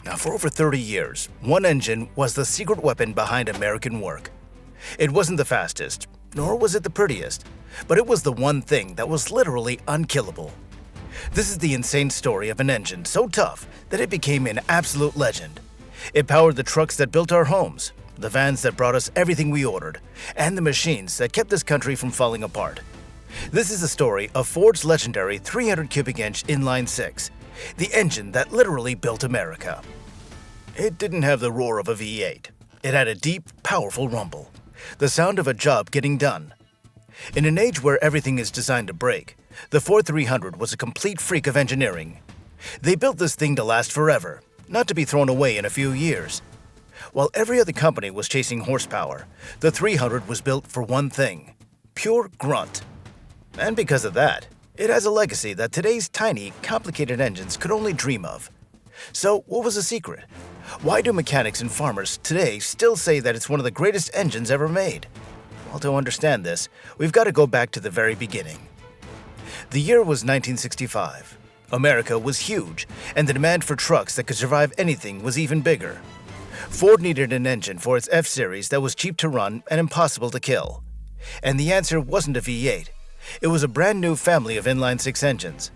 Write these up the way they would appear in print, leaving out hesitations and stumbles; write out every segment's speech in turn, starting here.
Now, for over 30 years, one engine was the secret weapon behind American work. It wasn't the fastest, nor was it the prettiest, but it was the one thing that was literally unkillable. This is the insane story of an engine so tough that it became an absolute legend. It powered the trucks that built our homes, the vans that brought us everything we ordered, and the machines that kept this country from falling apart. This is the story of Ford's legendary 300 cubic inch Inline-6, the engine that literally built America. It didn't have the roar of a V8. It had a deep, powerful rumble, the sound of a job getting done. In an age where everything is designed to break, the Ford 300 was a complete freak of engineering. They built this thing to last forever, not to be thrown away in a few years. While every other company was chasing horsepower, the 300 was built for one thing: pure grunt. And because of that, it has a legacy that today's tiny, complicated engines could only dream of. So, what was the secret? Why do mechanics and farmers today still say that it's one of the greatest engines ever made? Well, to understand this, we've got to go back to the very beginning. The year was 1965. America was huge, and the demand for trucks that could survive anything was even bigger. Ford needed an engine for its F-Series that was cheap to run and impossible to kill. And the answer wasn't a V8. It was a brand new family of inline-six engines.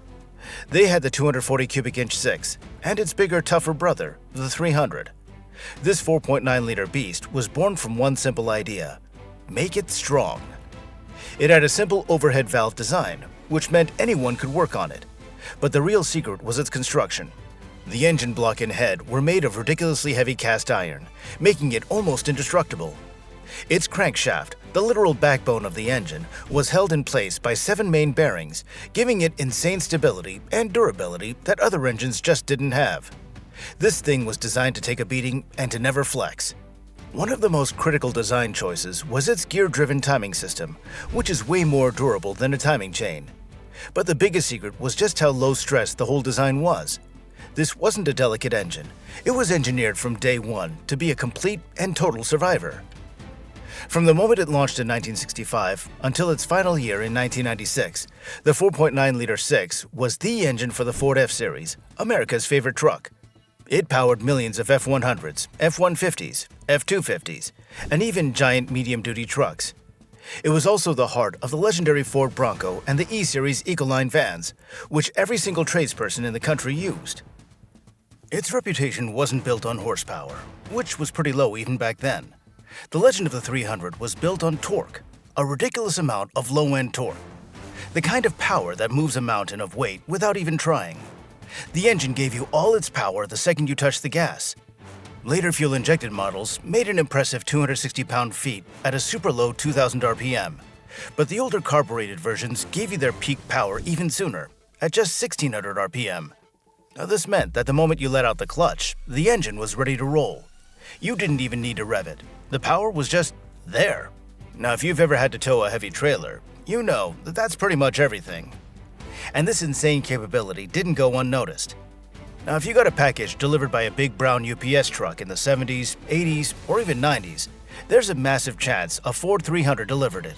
They had the 240 cubic inch 6 and its bigger, tougher brother, the 300. This 4.9-liter beast was born from one simple idea: make it strong. It had a simple overhead valve design, which meant anyone could work on it. But the real secret was its construction. The engine block and head were made of ridiculously heavy cast iron, making it almost indestructible. Its crankshaft, the literal backbone of the engine, was held in place by 7 main bearings, giving it insane stability and durability that other engines just didn't have. This thing was designed to take a beating and to never flex. One of the most critical design choices was its gear-driven timing system, which is way more durable than a timing chain. But the biggest secret was just how low stress the whole design was. This wasn't a delicate engine. It was engineered from day one to be a complete and total survivor. From the moment it launched in 1965 until its final year in 1996, the 4.9-liter 6 was the engine for the Ford F-Series, America's favorite truck. It powered millions of F-100s, F-150s, F-250s, and even giant medium-duty trucks. It was also the heart of the legendary Ford Bronco and the E-Series Ecoline vans, which every single tradesperson in the country used. Its reputation wasn't built on horsepower, which was pretty low even back then. The legend of the 300 was built on torque, a ridiculous amount of low-end torque. The kind of power that moves a mountain of weight without even trying. The engine gave you all its power the second you touched the gas. Later fuel-injected models made an impressive 260 pound-feet at a super low 2,000 RPM, but the older carbureted versions gave you their peak power even sooner, at just 1,600 RPM. Now, this meant that the moment you let out the clutch, the engine was ready to roll. You didn't even need to rev it. The power was just there. Now, if you've ever had to tow a heavy trailer, you know that that's pretty much everything. And this insane capability didn't go unnoticed. Now, if you got a package delivered by a big brown UPS truck in the 70s, 80s, or even 90s, there's a massive chance a Ford 300 delivered it.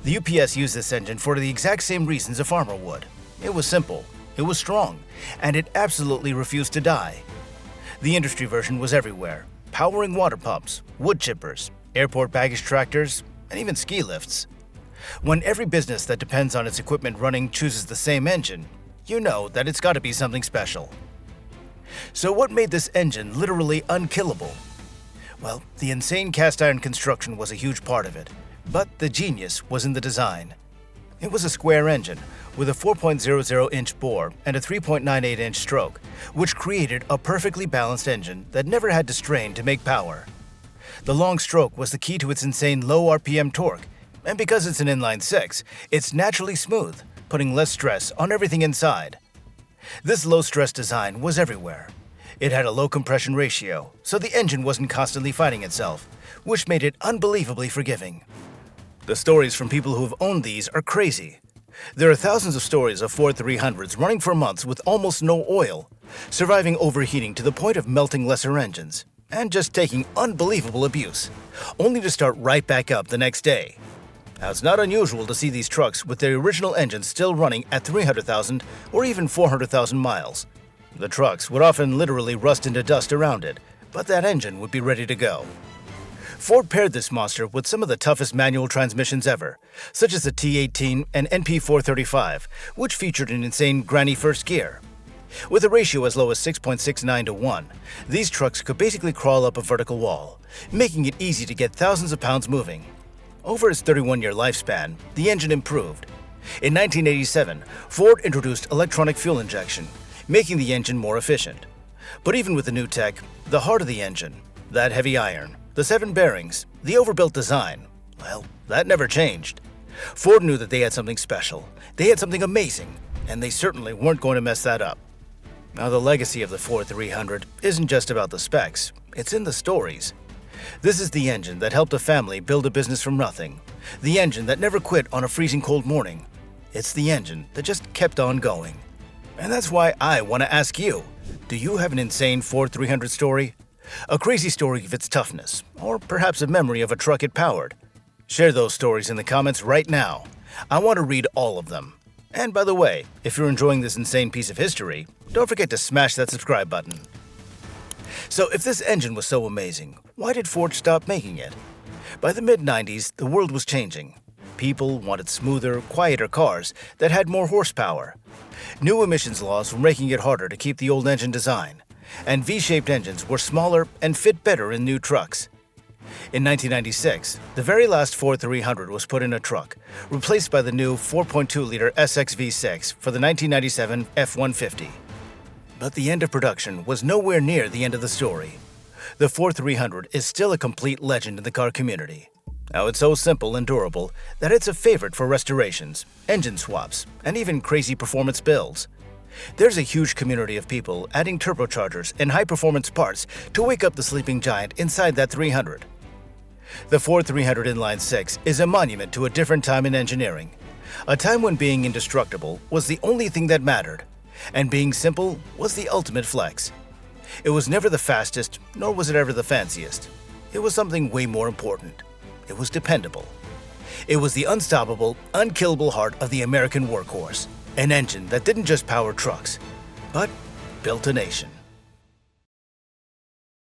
The UPS used this engine for the exact same reasons a farmer would. It was simple, it was strong, and it absolutely refused to die. The industry version was everywhere, powering water pumps, wood chippers, airport baggage tractors, and even ski lifts. When every business that depends on its equipment running chooses the same engine, you know that it's got to be something special. So what made this engine literally unkillable? Well, the insane cast iron construction was a huge part of it, but the genius was in the design. It was a square engine with a 4.00-inch bore and a 3.98-inch stroke, which created a perfectly balanced engine that never had to strain to make power. The long stroke was the key to its insane low RPM torque, and because it's an inline-six, it's naturally smooth, putting less stress on everything inside. This low-stress design was everywhere. It had a low compression ratio, so the engine wasn't constantly fighting itself, which made it unbelievably forgiving. The stories from people who have owned these are crazy. There are thousands of stories of Ford 300s running for months with almost no oil, surviving overheating to the point of melting lesser engines, and just taking unbelievable abuse, only to start right back up the next day. Now, it's not unusual to see these trucks with their original engines still running at 300,000 or even 400,000 miles. The trucks would often literally rust into dust around it, but that engine would be ready to go. Ford paired this monster with some of the toughest manual transmissions ever, such as the T18 and NP435, which featured an insane granny first gear. With a ratio as low as 6.69 to 1, these trucks could basically crawl up a vertical wall, making it easy to get thousands of pounds moving. Over its 31-year lifespan, the engine improved. In 1987, Ford introduced electronic fuel injection, making the engine more efficient. But even with the new tech, the heart of the engine, that heavy iron, the 7 bearings, the overbuilt design, well, that never changed. Ford knew that they had something special, they had something amazing, and they certainly weren't going to mess that up. Now, the legacy of the Ford 300 isn't just about the specs, it's in the stories. This is the engine that helped a family build a business from nothing, the engine that never quit on a freezing cold morning. It's the engine that just kept on going. And that's why I want to ask you, do you have an insane Ford 300 story? A crazy story of its toughness, or perhaps a memory of a truck it powered? Share those stories in the comments right now. I want to read all of them. And by the way, if you're enjoying this insane piece of history, don't forget to smash that subscribe button. So if this engine was so amazing, why did Ford stop making it? By the mid-90s, the world was changing. People wanted smoother, quieter cars that had more horsepower. New emissions laws were making it harder to keep the old engine design, and V-shaped engines were smaller and fit better in new trucks. In 1996, the very last Ford 300 was put in a truck, replaced by the new 4.2-liter SX V6 for the 1997 F-150. But the end of production was nowhere near the end of the story. The Ford 300 is still a complete legend in the car community. Now, it's so simple and durable that it's a favorite for restorations, engine swaps, and even crazy performance builds. There's a huge community of people adding turbochargers and high-performance parts to wake up the sleeping giant inside that 300. The Ford 300 Inline-6 is a monument to a different time in engineering, a time when being indestructible was the only thing that mattered, and being simple was the ultimate flex. It was never the fastest, nor was it ever the fanciest. It was something way more important. It was dependable. It was the unstoppable, unkillable heart of the American workhorse, an engine that didn't just power trucks, but built a nation.